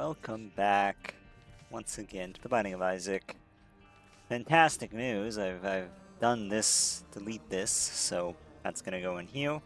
welcome back once again to the Binding of Isaac. Fantastic news, I've done this, delete this, so that's gonna go in here.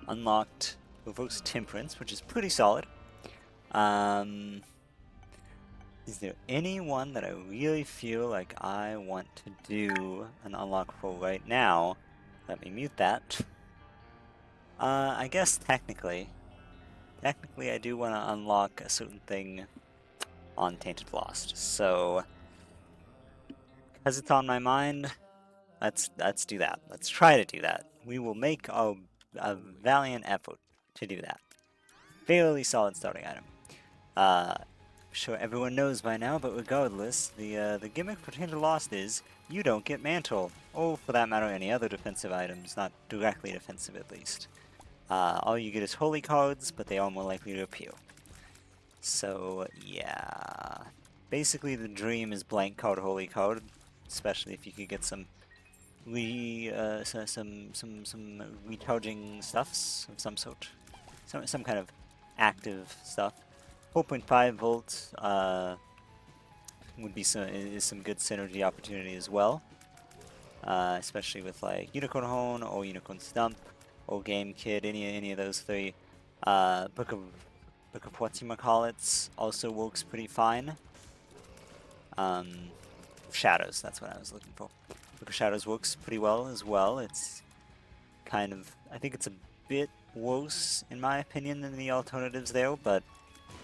Unlocked Evokes Temperance, which is pretty solid. Is there anyone that I really feel like I want to do an unlock for right now? Let me mute that. I guess technically I do want to unlock a certain thing on Tainted Lost. So, because it's on my mind, let's do that. Let's try to do that. We will make a valiant effort to do that. Fairly solid starting item. I'm sure everyone knows by now, but regardless, the gimmick for Tainted Lost is you don't get Mantle, or for that matter any other defensive items, not directly defensive at least. All you get is holy cards, but they are more likely to appear. So yeah, basically the dream is blank card holy card, especially if you could get some some recharging stuffs of some sort, some kind of active stuff. 4.5 volts would be some good synergy opportunity as well, especially with like Unicorn Horn or Unicorn Stump or Game Kid, any of those three. Book of Whatchamacallits also works pretty fine. Shadows, that's what I was looking for. Book of Shadows works pretty well as well. It's kind of, I think it's a bit worse in my opinion than the alternatives there, but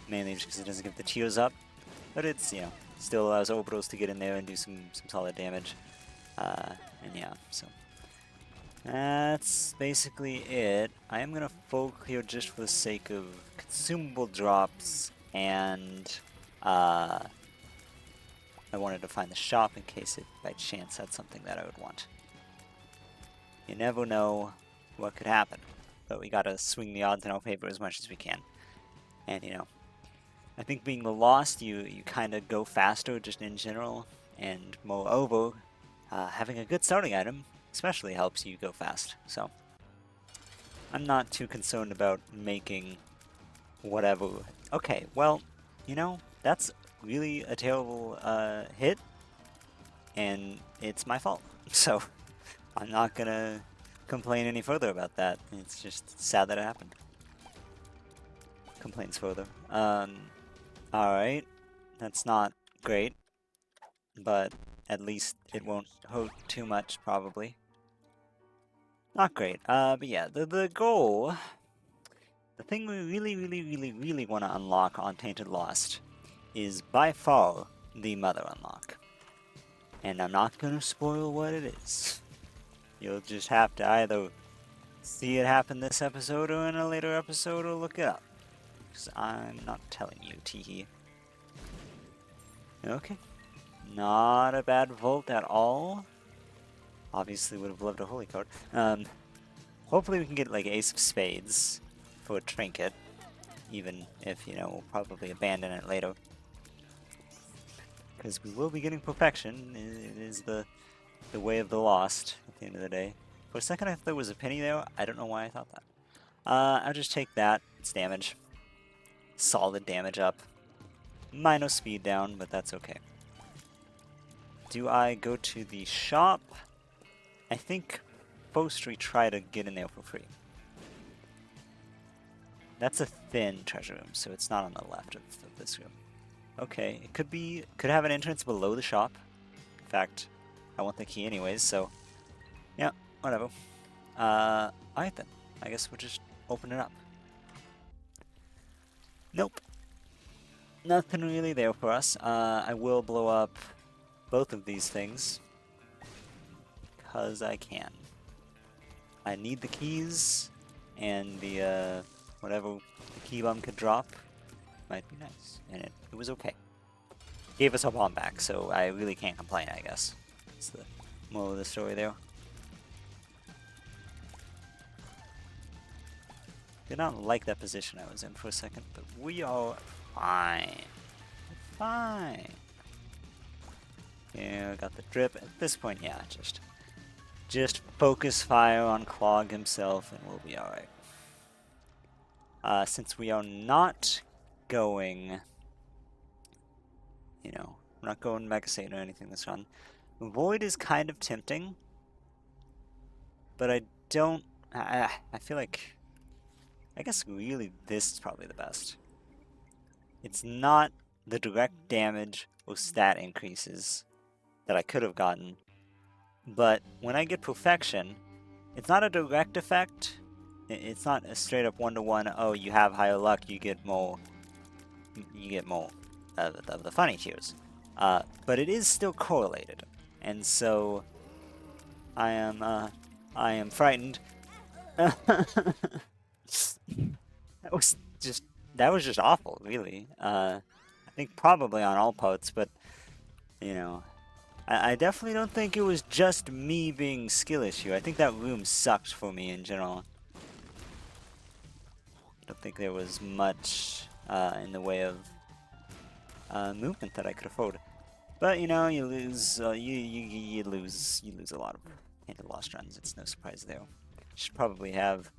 mainly just because it doesn't give the tears up. But it's, you know, still allows orbitals to get in there and do some solid damage. And yeah, so that's basically it. I am gonna full clear just for the sake of consumable drops, and I wanted to find the shop in case it by chance had something that I would want. You never know what could happen, but we gotta swing the odds in our favor as much as we can. And you know, I think being the Lost, you kind of go faster just in general, and moreover, having a good starting item especially helps you go fast. So I'm not too concerned about making whatever. Okay, well, you know, that's really a terrible hit, and it's my fault. So I'm not gonna complain any further about that. It's just sad that it happened. Complaints further. Alright, that's not great, but at least it won't hurt too much, probably. Not great. But yeah, the goal, the thing we really want to unlock on Tainted Lost is by far the Mother unlock. And I'm not gonna spoil what it is. You'll just have to either see it happen this episode or in a later episode or look it up. Because I'm not telling you, teehee. Okay. Not a bad volt at all. Obviously would have loved a holy card. Hopefully we can get like Ace of Spades for a trinket. Even if, you know, we'll probably abandon it later. Because we will be getting perfection. It is the way of the Lost at the end of the day. For a second I thought there was a penny there. I don't know why I thought that. I'll just take that. It's damage. Solid damage up. Minor speed down, but that's okay. Do I go to the shop? I think first we try to get in there for free. That's a thin treasure room, so it's not on the left of this room. Okay, it could have an entrance below the shop. In fact, I want the key anyways, so yeah, whatever. Alright then, I guess we'll just open it up. Nope. Nothing really there for us. I will blow up both of these things, because I can. I need the keys, and the, whatever the key bomb could drop might be nice, and it was okay. Gave us our bomb back, so I really can't complain, I guess. That's the moral of the story there. Did not like that position I was in for a second, but we are fine. Fine. Yeah, got the drip. At this point, yeah, just focus fire on Clog himself and we'll be alright. Since we are not going, you know, we're not going Mega Satan or anything this run. Void is kind of tempting, but I don't, I feel like, I guess really this is probably the best. It's not the direct damage or stat increases that I could have gotten, but when I get Perfection, it's not a direct effect. It's not a straight up 1-to-1, oh, you have higher luck, you get more of the funny tears. But it is still correlated. And so I am frightened. That was just awful, really. I think probably on all parts, but you know, I definitely don't think it was just me being skill issue. I think that room sucked for me in general. I don't think there was much in the way of movement that I could afford. But you know, you lose, you lose a lot of Tainted Lost runs. It's no surprise there. Should probably have,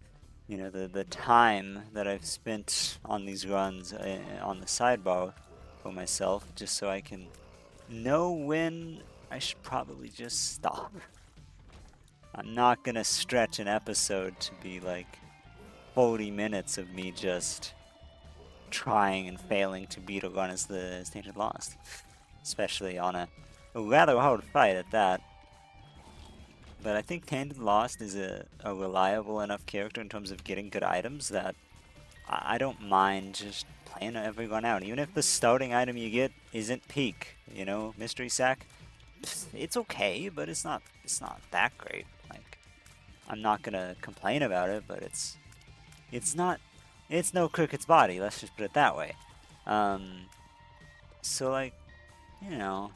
you know, the time that I've spent on these runs on the sidebar for myself, just so I can know when I should probably just stop. I'm not gonna stretch an episode to be like 40 minutes of me just trying and failing to beat a run as Tainted Lost. Especially on a rather hard fight at that. But I think Tainted Lost is a reliable enough character in terms of getting good items that I don't mind just playing every run out. Even if the starting item you get isn't peak, you know, Mystery Sack, it's okay, but it's not that great. Like, I'm not gonna complain about it, but it's no Cricket's body, let's just put it that way. So like, you know,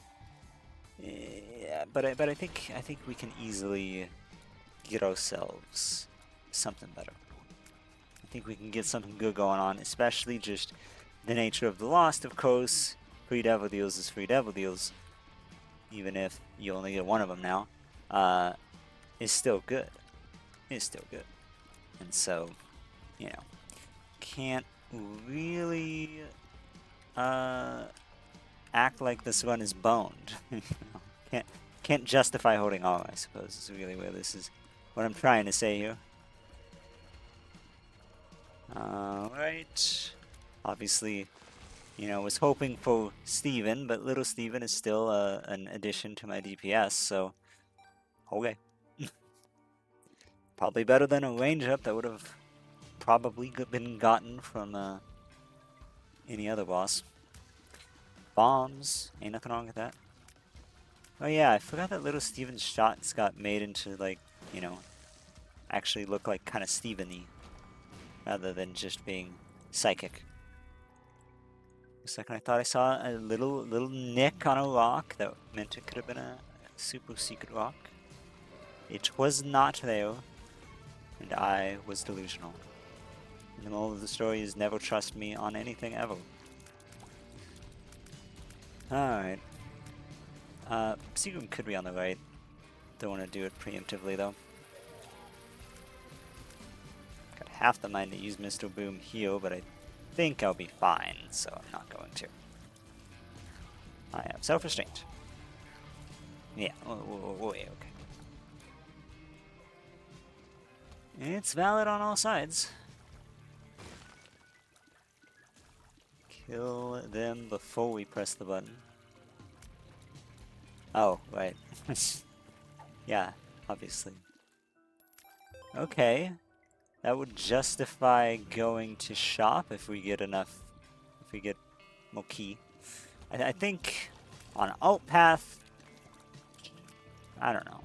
yeah, but I think we can easily get ourselves something better. I think we can get something good going on, especially just the nature of the Lost, of course. Free Devil Deals is free Devil Deals, even if you only get one of them now, is still good. It's still good. And so, you know, can't really act like this run is boned. Can't justify holding all, I suppose, is really where this is what I'm trying to say here. Alright. Obviously, you know, was hoping for Steven, but little Steven is still an addition to my DPS, so okay. Probably better than a range up that would have probably been gotten from any other boss. Bombs, ain't nothing wrong with that. Oh yeah, I forgot that little Steven's shots got made into, like, you know, actually look like kind of Steven-y, rather than just being psychic. For a second I thought I saw a little nick on a rock that meant it could have been a super secret rock. It was not there, and I was delusional. And the moral of the story is never trust me on anything ever. Alright. Secret Room could be on the right. Don't want to do it preemptively though. Got half the mind to use Mr. Boom heal, but I think I'll be fine, so I'm not going to. I have self-restraint. Yeah, okay. It's valid on all sides. Kill them before we press the button. Oh, right. Yeah, obviously. Okay. That would justify going to shop if we get enough, if we get more key. I think on alt path, I don't know.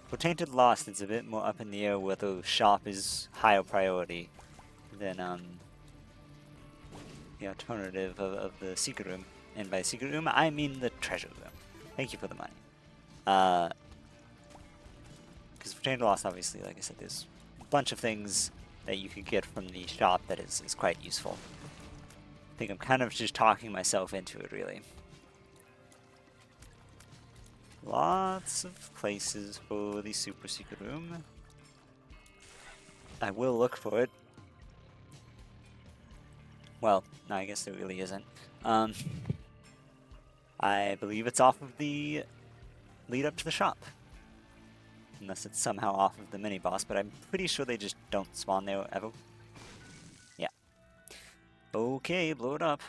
For Tainted Lost, it's a bit more up in the air whether shop is higher priority than the alternative of the secret room. And by secret room, I mean the treasure room. Thank you for the money. Because for Tainted Lost, obviously, like I said, there's a bunch of things that you could get from the shop that is quite useful. I think I'm kind of just talking myself into it, really. Lots of places for the super secret room. I will look for it. Well, no, I guess there really isn't. I believe it's off of the lead up to the shop. Unless it's somehow off of the mini-boss, but I'm pretty sure they just don't spawn there ever. Yeah. Okay, blow it up.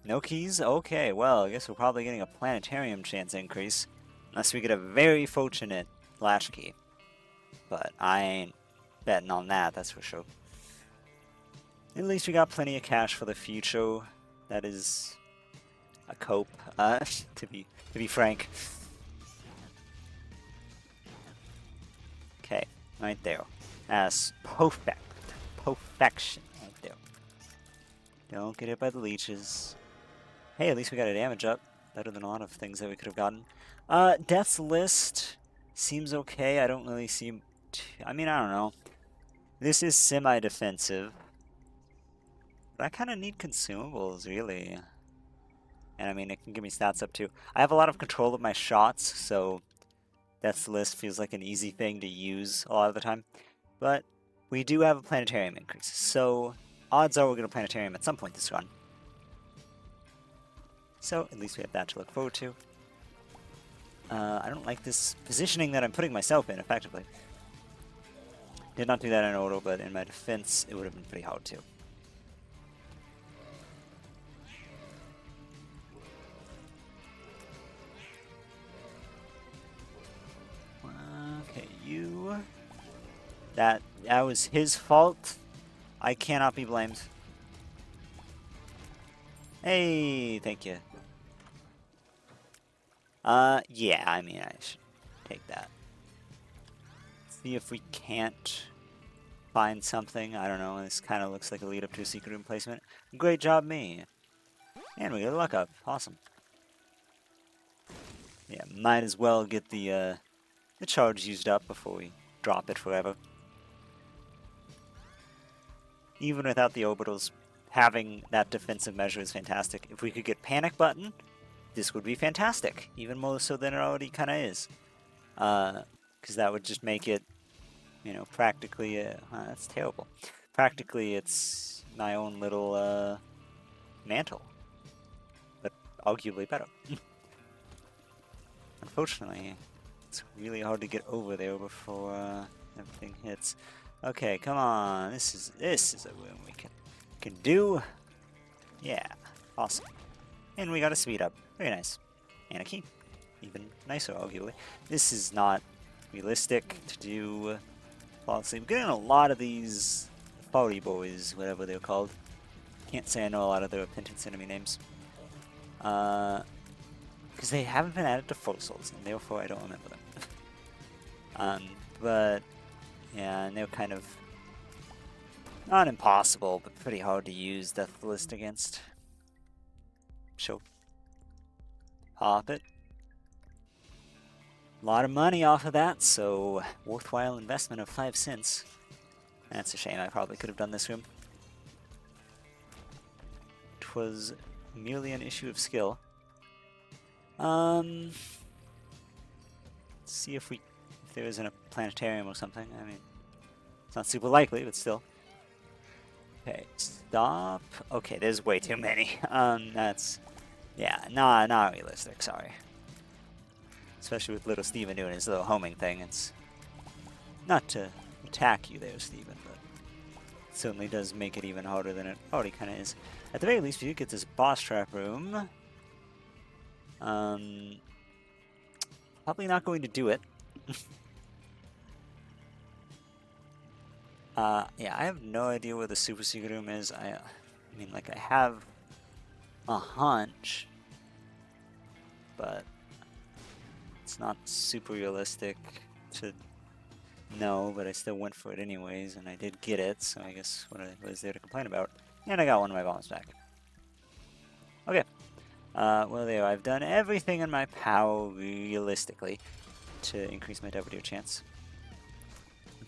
No keys? Okay, well, I guess we're probably getting a planetarium chance increase. Unless we get a very fortunate latch key. But I ain't betting on that, that's for sure. At least we got plenty of cash for the future. That is a cope, to be frank. Okay, right there. That's perfect. Perfection right there. Don't get hit by the leeches. Hey, at least we got a damage up. Better than a lot of things that we could have gotten. Death's List seems okay. I don't really see... I mean, I don't know. This is semi-defensive. But I kind of need consumables, really. And I mean, it can give me stats up too. I have a lot of control of my shots, so... Death's List feels like an easy thing to use a lot of the time. But we do have a planetarium increase, so odds are we're going to planetarium at some point this run. So at least we have that to look forward to. I don't like this positioning that I'm putting myself in, effectively. Did not do that in order, but in my defense, it would have been pretty hard to. Okay, you... That was his fault. I cannot be blamed. Hey, thank you. Yeah, I mean, I should take that. See if we can't find something. I don't know, this kind of looks like a lead up to a secret room placement. Great job, me. And we got a luck up. Awesome. Yeah, might as well get the charge used up before we drop it forever. Even without the orbitals, having that defensive measure is fantastic. If we could get panic button, this would be fantastic. Even more so than it already kind of is. Because that would just make it, you know, practically, that's terrible. Practically, it's my own little, mantle. But arguably better. Unfortunately, it's really hard to get over there before, everything hits. Okay, come on. This is a room we can do. Yeah, awesome. And we got a speed up. Very nice. And a key. Even nicer, arguably. This is not realistic to do flawlessly. I'm getting a lot of these party boys, whatever they're called. Can't say I know a lot of the Repentance enemy names. Because they haven't been added to Full Souls, and therefore I don't remember them. But yeah, and they're kind of not impossible, but pretty hard to use Death List against. So, pop it. A lot of money off of that, so worthwhile investment of 5 cents. That's a shame, I probably could have done this room. It was merely an issue of skill. Let's see if there isn't a planetarium or something. I mean, it's not super likely, but still. Okay, stop. Okay, there's way too many. That's, yeah, not realistic, sorry. Especially with little Steven doing his little homing thing. It's not to attack you there, Steven, but it certainly does make it even harder than it already kind of is. At the very least, we do get this boss trap room. Probably not going to do it. Yeah, I have no idea where the super secret room is. I mean, like, I have a hunch, but it's not super realistic to know, but I still went for it anyways, and I did get it, so I guess what is there to complain about? And I got one of my bombs back. Okay. Well, there, I've done everything in my power, realistically, to increase my double deer chance.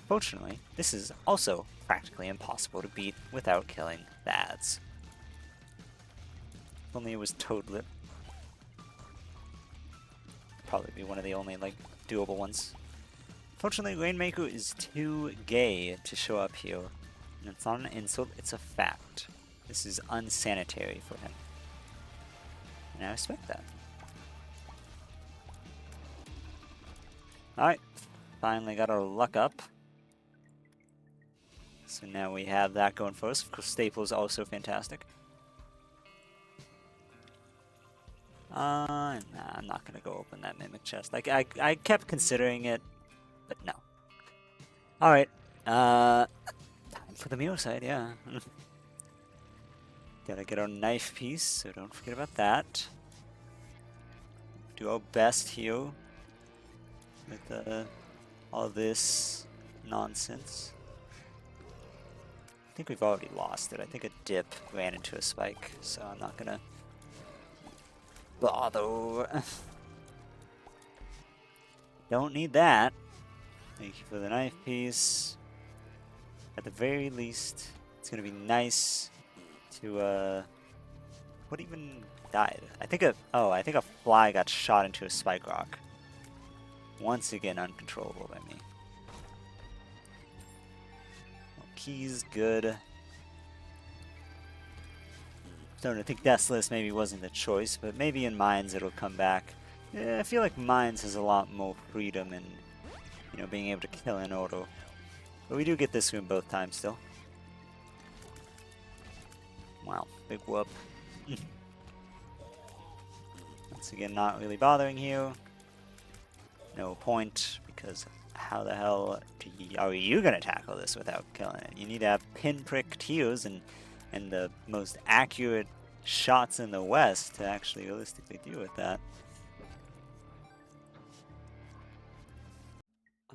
Fortunately, this is also practically impossible to beat without killing the ads. If only it was Toadlet. Probably be one of the only, like, doable ones. Fortunately, Rainmaker is too gay to show up here. And it's not an insult, it's a fact. This is unsanitary for him. And I respect that. Alright, finally got our luck up. So now we have that going for us. Of course, Staple is also fantastic. Nah, I'm not gonna go open that Mimic chest. Like, I kept considering it, but no. Alright, time for the meal side, yeah. Gotta get our knife piece, so don't forget about that. Do our best here with all this nonsense. I think we've already lost it. I think a dip ran into a spike, so I'm not gonna bother. Don't need that. Thank you for the knife piece. At the very least, it's gonna be nice to what even died? I think a fly got shot into a spike rock. Once again, uncontrollable by me. Well, keys, good. Starting to think Deathless maybe wasn't the choice, but maybe in Mines it'll come back. Yeah, I feel like Mines has a lot more freedom in, you know, being able to kill in auto. But we do get this room both times still. Wow, big whoop. Once again, not really bothering you. No point, because how the hell are you gonna tackle this without killing it? You need to have pinprick Teos and the most accurate shots in the West to actually realistically deal with that.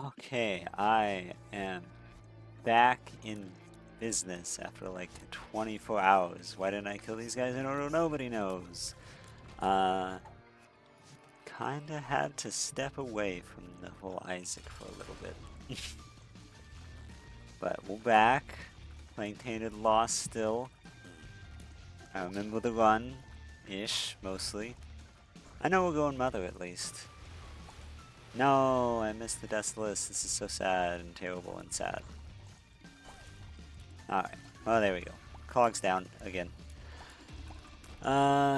Okay, I am back in business after like 24 hours. Why didn't I kill these guys in order? Nobody knows. Kinda had to step away from the whole Isaac for a little bit. But we're back. Playing Tainted Lost still. I remember the run-ish, mostly. I know we're going Mother at least. No, I missed the Deathless. This is so sad and terrible and sad. Alright, well there we go. Clogs down again.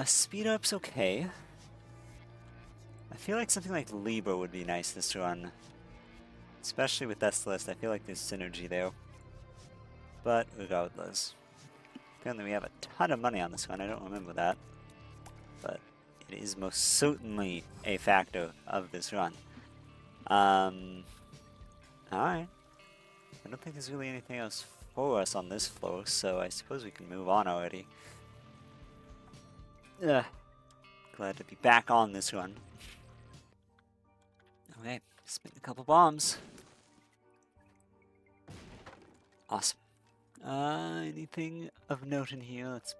Speed up's okay. I feel like something like Libra would be nice this run. Especially with Deathless, I feel like there's synergy there. But regardless. Apparently we have a ton of money on this one, I don't remember that. But it is most certainly a factor of this run. Alright. I don't think there's really anything else for us on this floor, so I suppose we can move on already. Ugh. Glad to be back on this run. Okay, spin a couple bombs. Awesome. Anything of note in here? Let's...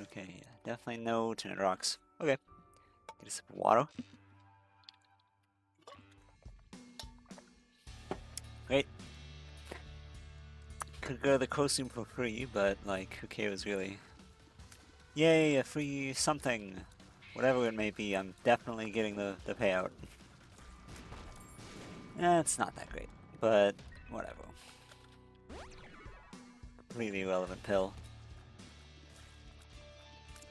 Okay, yeah, definitely no Tinted Rocks. Okay. Get a sip of water. Great. Could go to the costume for free, but like, who cares really? Yay, a free something. Whatever it may be, I'm definitely getting the payout. It's not that great, but whatever. Completely irrelevant pill.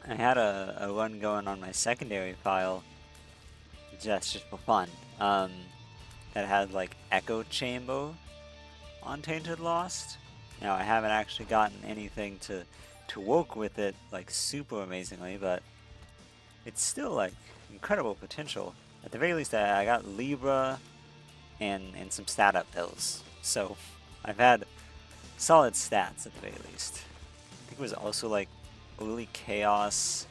I had a run going on my secondary file, just for fun, that had like Echo Chamber on Tainted Lost. Now I haven't actually gotten anything to work with it like super amazingly, but it's still like incredible potential. At the very least, I got Libra and some stat up pills, so I've had solid stats at the very least. I think it was also like early Chaos.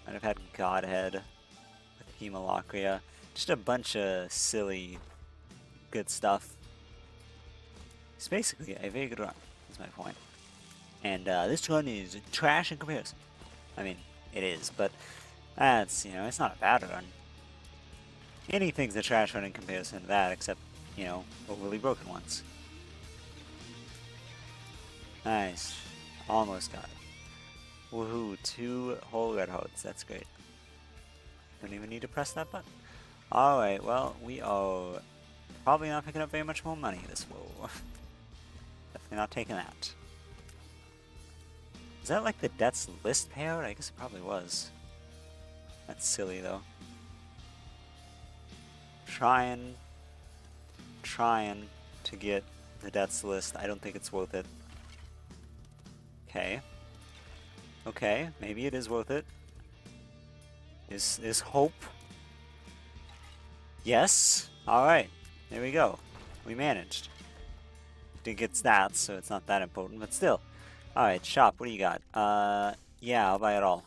Might have had Godhead with Hemolocria. Just a bunch of silly good stuff. It's basically a very good run, is my point. And this run is trash in comparison. I mean, it is, but that's, you know, it's not a bad run. Anything's a trash run in comparison to that, except, you know, overly broken ones. Nice. Almost got it. Woohoo, 2 whole red hearts. That's great. Don't even need to press that button. Alright, well, we are probably not picking up very much more money this roll. Definitely not taking that. Is that like the Debts List payout? I guess it probably was. That's silly though. Trying to get the Debts List. I don't think it's worth it. Okay. Okay, maybe it is worth it. Is hope? Yes? Alright. There we go. We managed. Didn't get stats, so it's not that important, but still. Alright, shop, what do you got? Yeah, I'll buy it all.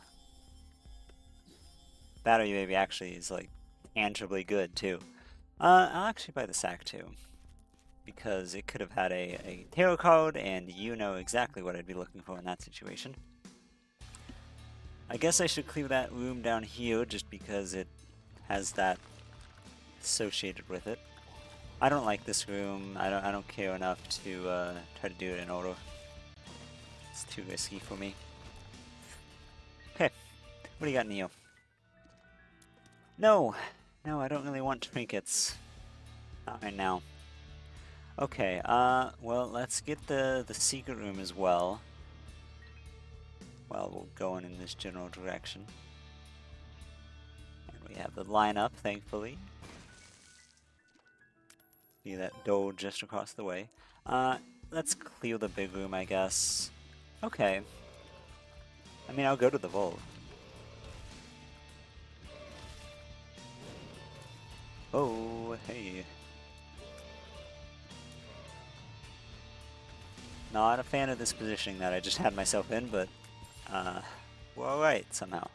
Battery Baby actually is, like, tangibly good, too. I'll actually buy the sack, too. Because it could have had a tarot card, and you know exactly what I'd be looking for in that situation. I guess I should clear that room down here, just because it has that associated with it. I don't like this room. I don't care enough to try to do it in order. It's too risky for me. Okay, what do you got, Neo? No, I don't really want trinkets. Not right now. Okay, well, let's get the secret room as well. While we're going in this general direction. And we have the lineup, thankfully. See that door just across the way. Let's clear the big room, I guess. Okay. I mean, I'll go to the vault. Oh, hey. Not a fan of this positioning that I just had myself in, but we're alright somehow.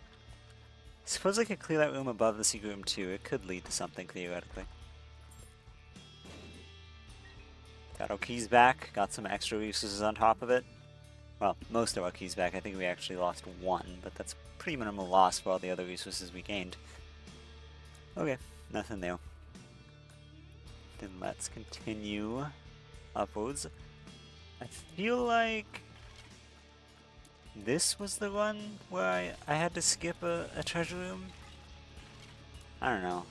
Suppose I could clear that room above the secret room too. It could lead to something theoretically. Got our keys back, got some extra resources on top of it. Well, most of our keys back. I think we actually lost 1, but that's pretty minimal loss for all the other resources we gained. Okay, nothing there. Then let's continue upwards. I feel like this was the one where I had to skip a treasure room? I don't know.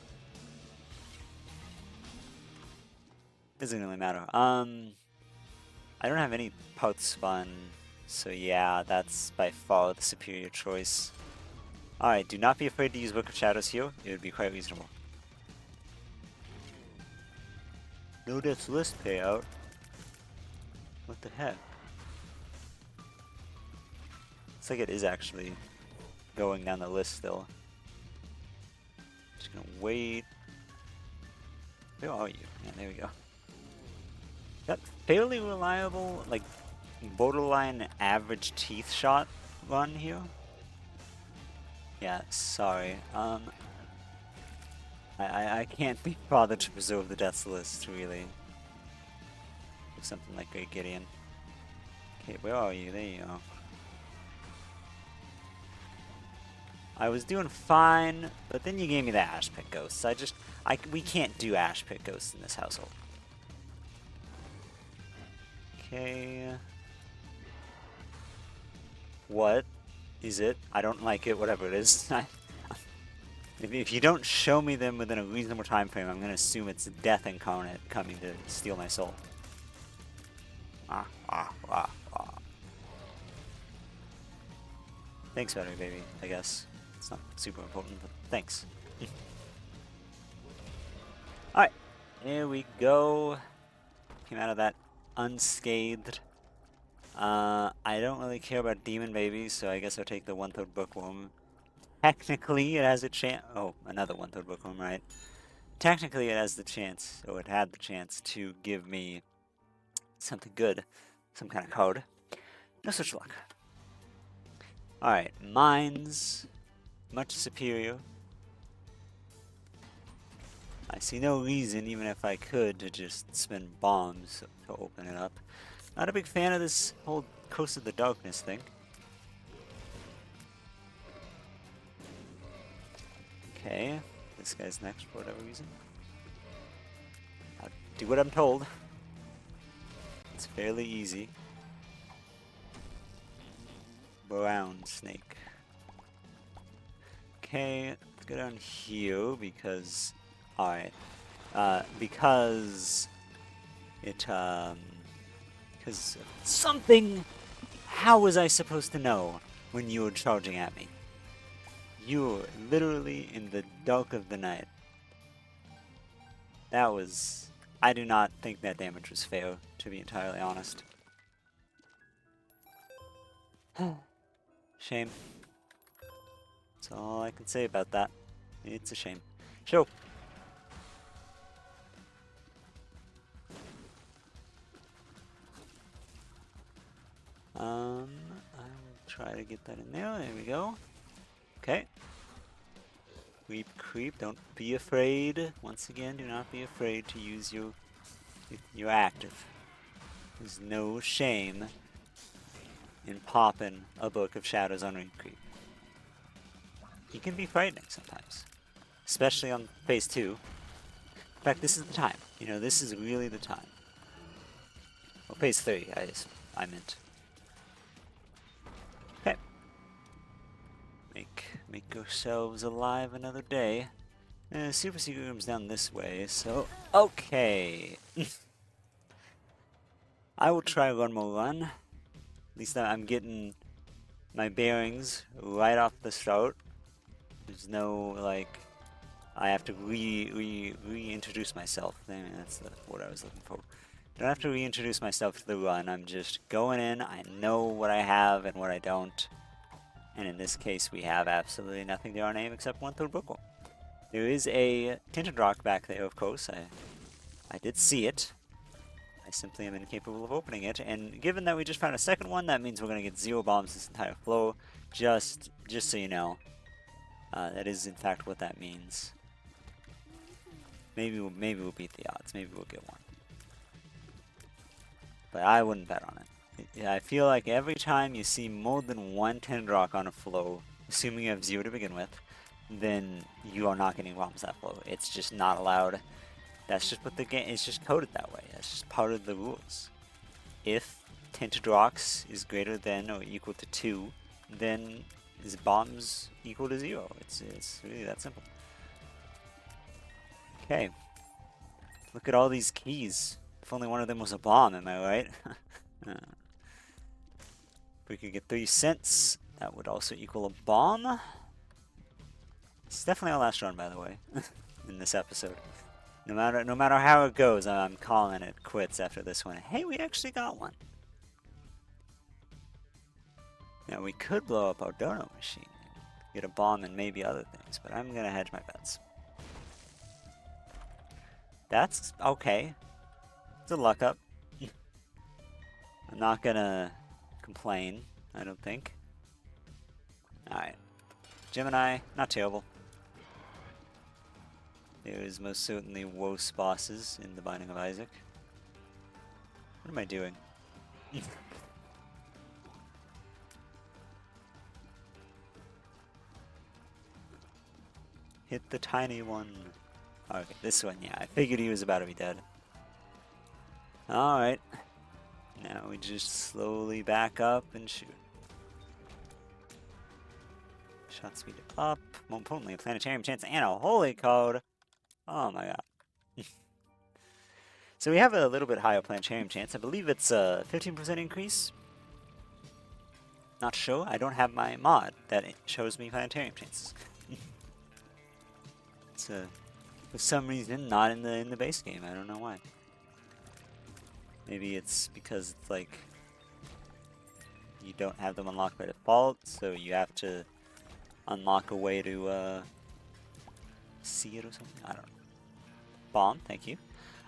Doesn't really matter. I don't have any pouch spun, so yeah, that's by far the superior choice. Alright, do not be afraid to use Book of Shadows here. It would be quite reasonable. No Debts List payout. What the heck? Looks like it is actually going down the list still. Just gonna wait. Where are you? Yeah, there we go. Got fairly reliable, like, borderline average teeth shot run here. Yeah, sorry. I can't be bothered to preserve the Debts List, really. Something like Great Gideon. Okay, where are you? There you are. I was doing fine, but then you gave me the Ash Pit Ghosts. We can't do Ash Pit Ghosts in this household. Okay. What is it? I don't like it, whatever it is. If you don't show me them within a reasonable time frame, I'm gonna assume it's Death Incarnate coming to steal my soul. Thanks, Battery Baby, I guess. It's not super important, but thanks. Alright, here we go. Came out of that unscathed. I don't really care about Demon Babies, so I guess I'll take the 1/3 Bookworm. Technically, it has a chance. Oh, another 1/3 Bookworm, right? Technically, it has the chance, or it had the chance, to give me something good. Some kind of code. No such luck. Alright, mines. Much superior. I see no reason, even if I could, to just spend bombs to open it up. Not a big fan of this whole Coast of the Darkness thing. Okay, this guy's next for whatever reason. I'll do what I'm told. It's fairly easy. brown snake. Okay, let's go down here because, alright, because something. How was I supposed to know when you were charging at me? You were literally in the dark of the night. That was... I do not think that damage was fair, to be entirely honest. Shame. That's all I can say about that. It's a shame. Sure. I will try to get that in there. There we go. Okay. Creep, creep. Don't be afraid. Once again, do not be afraid to use your active. There's no shame in popping a Book of Shadows on Ring Creep. He can be frightening sometimes, especially on phase 2. In fact, this is the time. You know, this is really the time. Well, phase 3, I meant. Okay. Make yourselves alive another day. Super secret room's down this way, so okay. I will try one more run. At least I'm getting my bearings right off the start. There's no, like, I have to reintroduce myself. That's the word I was looking for. I don't have to reintroduce myself to the run. I'm just going in. I know what I have and what I don't. And in this case, we have absolutely nothing to our name except 1/3 bookworm. There is a tinted rock back there, of course. I did see it. I simply am incapable of opening it. And given that we just found a second one, that means we're going to get 0 bombs this entire flow. Just so you know. That is in fact what that means. Maybe we'll beat the odds. Maybe we'll get one. But I wouldn't bet on it. I feel like every time you see more than one tinted rock on a flow, assuming you have 0 to begin with, then you are not getting bombs that flow. It's just not allowed. That's just what the game is, just coded that way. That's just part of the rules. If tinted rocks is greater than or equal to 2, then is bombs equal to 0. It's really that simple. Okay. Look at all these keys. If only one of them was a bomb, am I right? If we could get 3 cents, that would also equal a bomb. It's definitely our last run, by the way, in this episode. No matter how it goes, I'm calling it quits after this one. Hey, we actually got one. Now, we could blow up our dono machine, get a bomb and maybe other things, but I'm gonna hedge my bets. That's okay. It's a luck up. I'm not gonna complain, I don't think. Alright. Gemini, not terrible. There is most certainly worse bosses in the Binding of Isaac. What am I doing? Hit the tiny one. Okay, this one, yeah. I figured he was about to be dead. Alright. Now we just slowly back up and shoot. Shot speed up. More importantly, a planetarium chance and a holy code. Oh my god. So we have a little bit higher planetarium chance. I believe it's a 15% increase. Not sure. I don't have my mod that shows me planetarium chances. It's for some reason not in the base game. I don't know why. Maybe it's because it's like you don't have them unlocked by default, so you have to unlock a way to see it or something. I don't know. Bomb, thank you.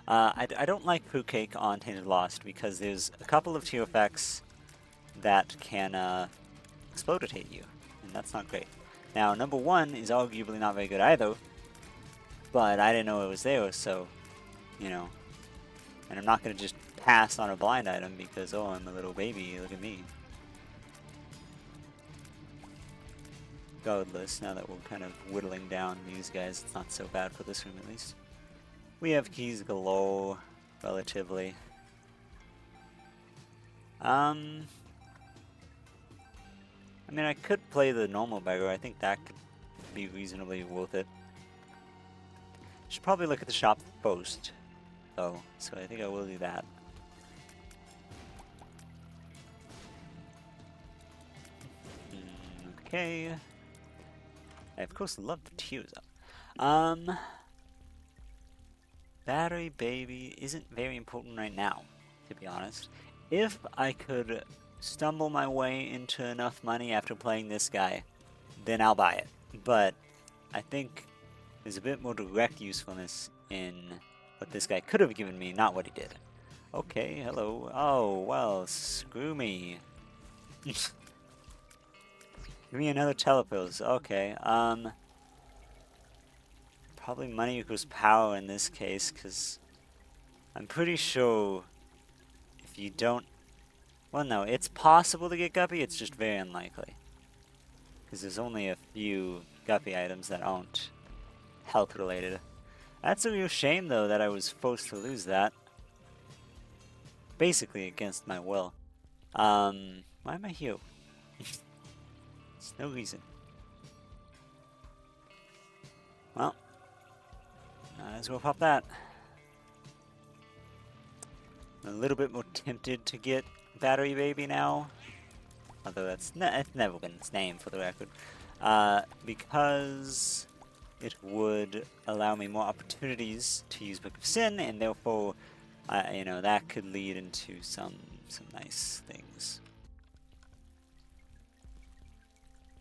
I don't like Fruitcake on Tainted Lost because there's a couple of tier effects that can exploitate you, and that's not great. Now, number 1 is arguably not very good either, but I didn't know it was there, so, you know. And I'm not going to just pass on a blind item because, oh, I'm a little baby, look at me. Regardless, now that we're kind of whittling down these guys, it's not so bad for this room at least. We have keys galore, relatively. I mean, I could play the normal beggar. I think that could be reasonably worth it. Should probably look at the shop first, though. So I think I will do that. Okay. I of course love the tears up. Battery baby isn't very important right now, to be honest. If I could stumble my way into enough money after playing this guy, then I'll buy it. But I think there's a bit more direct usefulness in what this guy could have given me, not what he did. Okay, hello. Oh, well, screw me. Give me another telepills. Okay, probably money equals power in this case, because I'm pretty sure if you don't... Well, no, it's possible to get Guppy, it's just very unlikely. Because there's only a few Guppy items that aren't health related. That's a real shame, though, that I was forced to lose that. Basically against my will. Why am I here? There's no reason. Well, might as well pop that. I'm a little bit more tempted to get Battery Baby now. Although it's never been its name, for the record. Because it would allow me more opportunities to use Book of Sin, and therefore, you know, that could lead into some nice things.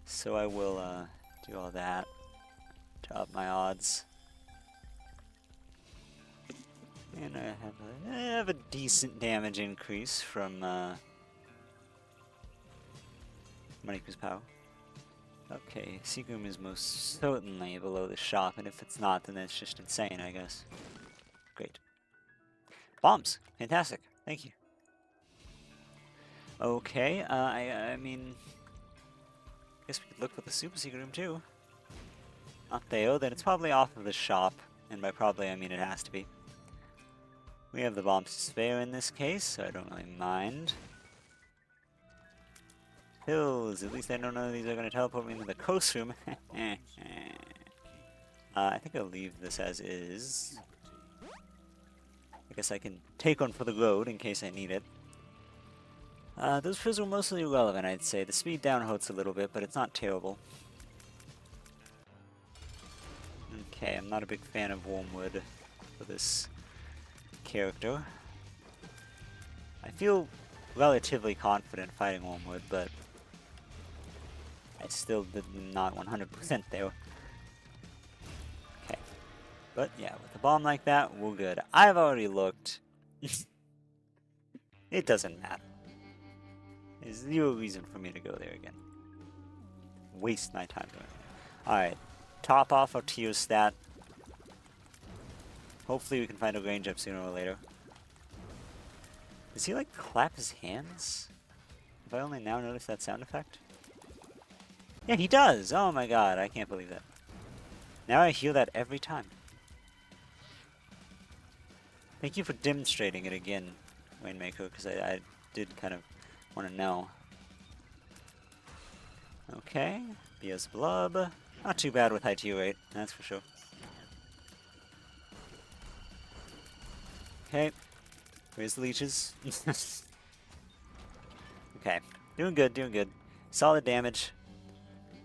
So I will do all that to up my odds. And I have a decent damage increase from Moniku's power. Okay, Secret Room is most certainly below the shop, and if it's not, then it's just insane, I guess. Great. Bombs! Fantastic. Thank you. Okay, I mean... I guess we could look for the Super Secret Room, too. Not there, then it's probably off of the shop, and by probably I mean it has to be. We have the bombs to spare in this case, so I don't really mind. Pills, at least I don't know these are going to teleport me into the coast room. I think I'll leave this as is. I guess I can take one for the road in case I need it. Those pills were mostly irrelevant, I'd say. The speed down hurts a little bit, but it's not terrible. Okay, I'm not a big fan of Wormwood for this character. I feel relatively confident fighting Wormwood, but I still did not 100% there. Okay. But yeah, with a bomb like that, we're good. I've already looked. It doesn't matter. There's zero reason for me to go there again. Waste my time doing it. Alright. Top off our tier stat. Hopefully we can find a range up sooner or later. Does he like clap his hands? Have I only now noticed that sound effect? Yeah, he does! Oh my god, I can't believe that. Now I hear that every time. Thank you for demonstrating it again, Rainmaker, because I did kind of want to know. Okay, Bia's Blub. Not too bad with high tier rate, that's for sure. Okay, where's the leeches? Okay, doing good, doing good. Solid damage,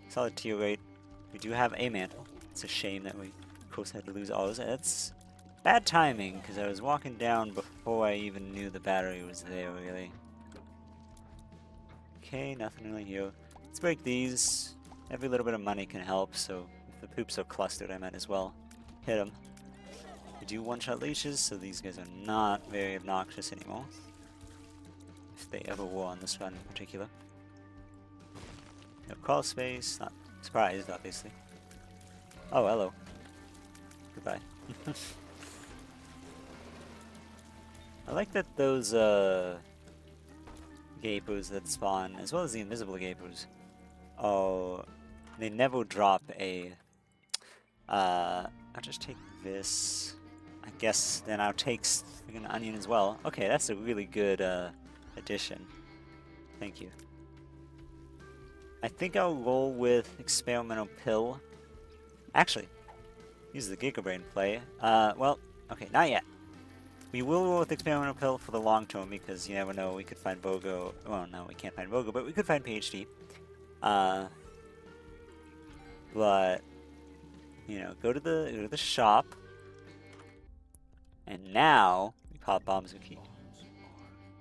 solid tier rate. We do have a mantle. It's a shame that we, of course, had to lose ours. It's bad timing, because I was walking down before I even knew the battery was there, really. Okay, nothing really here. Let's break these. Every little bit of money can help, so if the poops are clustered, I might as well hit them. We do one-shot leeches, so these guys are not very obnoxious anymore. If they ever were on this run in particular. No crawl space, not surprised, obviously. Oh, hello. Goodbye. I like that those, Gapers that spawn, as well as the invisible Gapers, oh, they never drop a, I'll just take this. I guess then I'll take an onion as well. Okay, that's a really good, addition. Thank you. I think I'll roll with Experimental Pill. Actually, use the Giga Brain play. Well, okay, not yet. We will roll with Experimental Pill for the long term because you never know, we could find Bogo. Well, no, we can't find Bogo, but we could find PhD. But you know, go to the shop, and now we pop Bombs Key.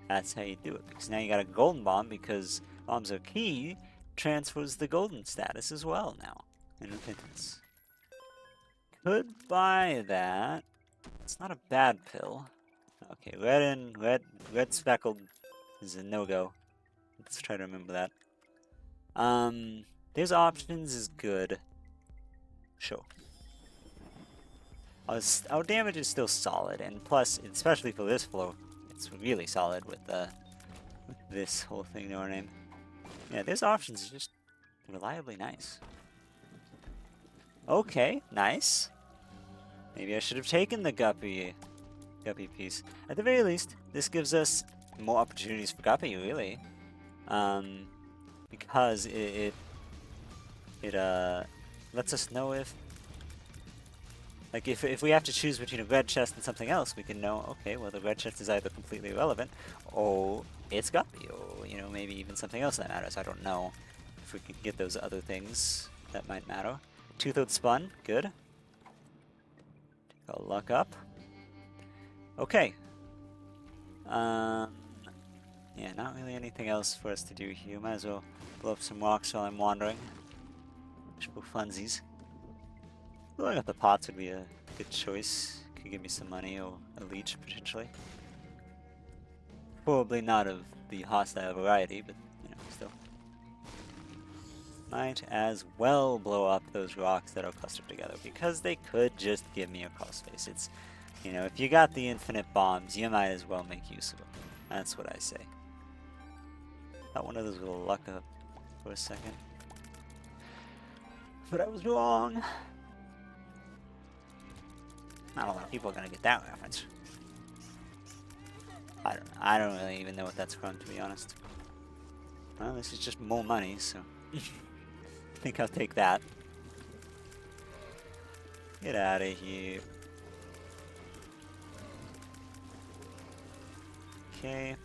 That's how you do it, because now you got a golden bomb because Bombs Key transfers the golden status as well now in Repentance. Could buy that. It's not a bad pill. Okay, red speckled is a no-go. Let's try to remember that. There's options is good. Sure. Our damage is still solid, and plus, especially for this floor, it's really solid with this whole thing to our name. Yeah, there's options, just reliably nice. Okay, nice. Maybe I should have taken the Guppy piece. At the very least, this gives us more opportunities for Guppy, really. Because it lets us know if, like, if we have to choose between a red chest and something else, we can know, okay, well, the red chest is either completely irrelevant, or it's Guppy, or, you know, maybe even something else that matters. I don't know if we can get those other things that might matter. 2/3 spun, good. Take our luck up. Okay. Yeah, not really anything else for us to do here. Might as well blow up some rocks while I'm wandering. Just for funsies. Blowing up the pots would be a good choice. Could give me some money or a leech, potentially. Probably not of the hostile variety, but, you know, still. Might as well blow up those rocks that are clustered together, because they could just give me a crawl space. It's, you know, if you got the infinite bombs, you might as well make use of them. That's what I say. Thought one of those will luck up for a second. But I was wrong. Not a lot of people are gonna get that reference. I don't really even know what that's from, to be honest. Well, this is just more money, so I think I'll take that. Get out of here. Okay,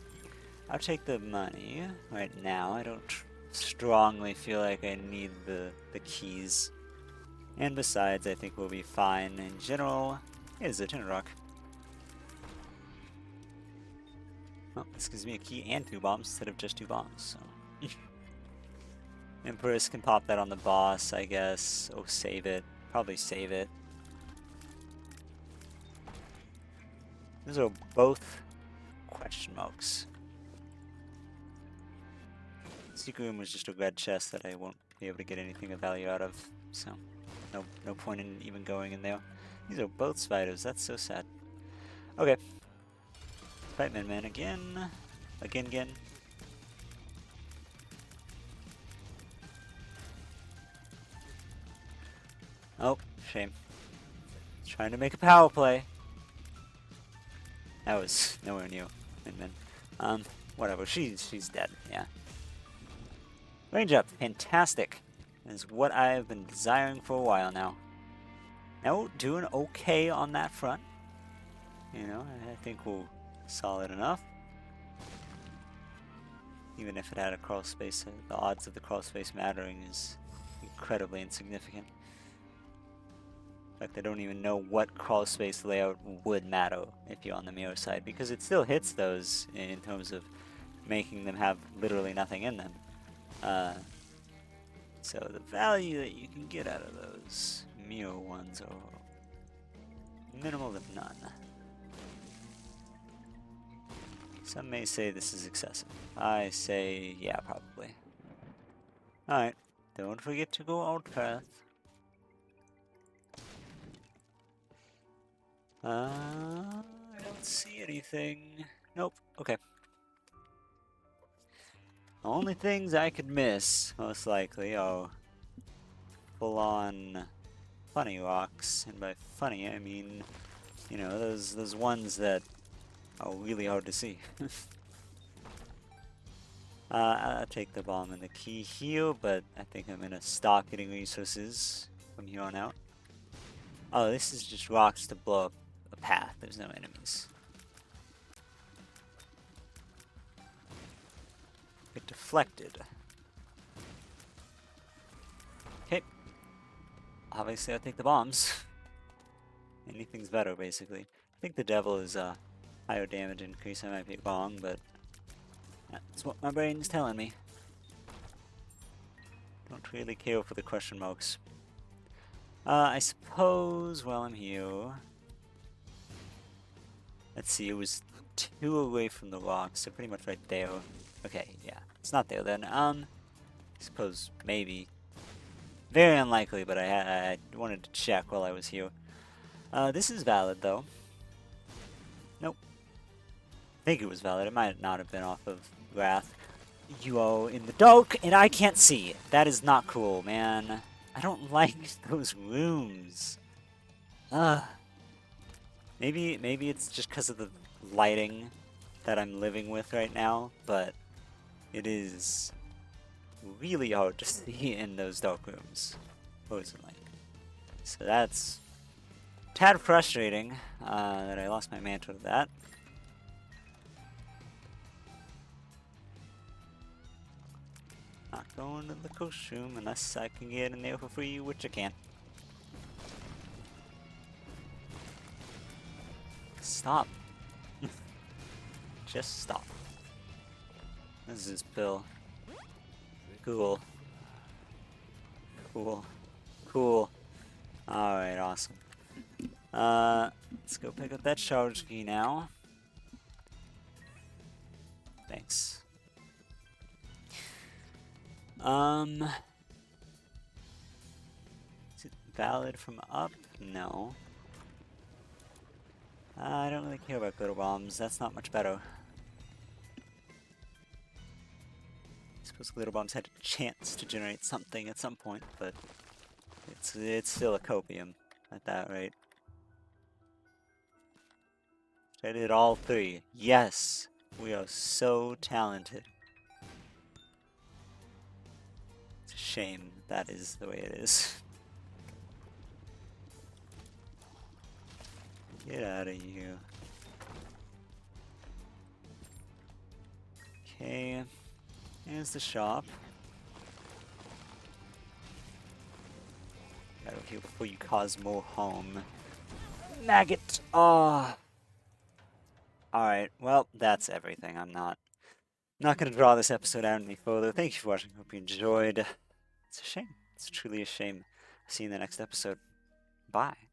I'll take the money right now. I don't strongly feel like I need the keys. And besides, I think we'll be fine in general. Here's a tin rock. Well, this gives me a key and 2 bombs instead of just 2 bombs, so. Empress can pop that on the boss, I guess. Oh, save it. Probably save it. Those are both question marks. Secret room was just a red chest that I won't be able to get anything of value out of, so no point in even going in there. These are both spiders, that's so sad. Okay. Fight Min again. Again. Oh, shame. Trying to make a power play. That was nowhere near Min. Whatever, she's dead, yeah. Range up, fantastic. Is what I've been desiring for a while now. Now, doing okay on that front. You know, I think we're solid enough. Even if it had a crawl space, the odds of the crawl space mattering is incredibly insignificant. In fact, I don't even know what crawl space layout would matter if you're on the mirror side, because it still hits those in terms of making them have literally nothing in them. So the value that you can get out of those mirror ones are minimal to none. Some may say this is excessive. I say, yeah, probably. Alright, don't forget to go out path. I don't see anything. Nope, okay. The only things I could miss, most likely, are full-on funny rocks. And by funny, I mean, you know, those ones that are really hard to see. I'll take the bomb and the key heal, but I think I'm gonna stop getting resources from here on out. Oh, this is just rocks to blow up a path. There's no enemies. Get deflected. Okay. Obviously, I'll take the bombs. Anything's better, basically. I think the devil is higher damage increase. I might be wrong, but that's what my brain's telling me. Don't really care for the question marks. I suppose while I'm here... Let's see, it was 2 away from the rock, so pretty much right there. Okay, yeah. It's not there then. I suppose maybe. Very unlikely, but I wanted to check while I was here. This is valid, though. Nope. I think it was valid. It might not have been off of Wrath. You are in the dark, and I can't see. That is not cool, man. I don't like those rooms. Ugh. Maybe it's just because of the lighting that I'm living with right now, but it is really hard to see in those dark rooms, personally. So that's tad frustrating that I lost my mantra to that. Not going to the coast room unless I can get in there for free, which I can. Stop. Just stop. This is Bill. Cool. Cool. Cool. Alright, awesome. Let's go pick up that charge key now. Thanks. Is it valid from up? No. I don't really care about glitter bombs. That's not much better. I suppose glitter bombs had a chance to generate something at some point, but it's still a copium at that rate. I did all 3. Yes, we are so talented. It's a shame that is the way it is. Get out of here. Okay, here's the shop. Get out of here before you cause more harm. Maggot! Oh. Alright, well, that's everything. I'm not gonna draw this episode out any further. Thank you for watching. Hope you enjoyed. It's a shame. It's truly a shame. See you in the next episode. Bye.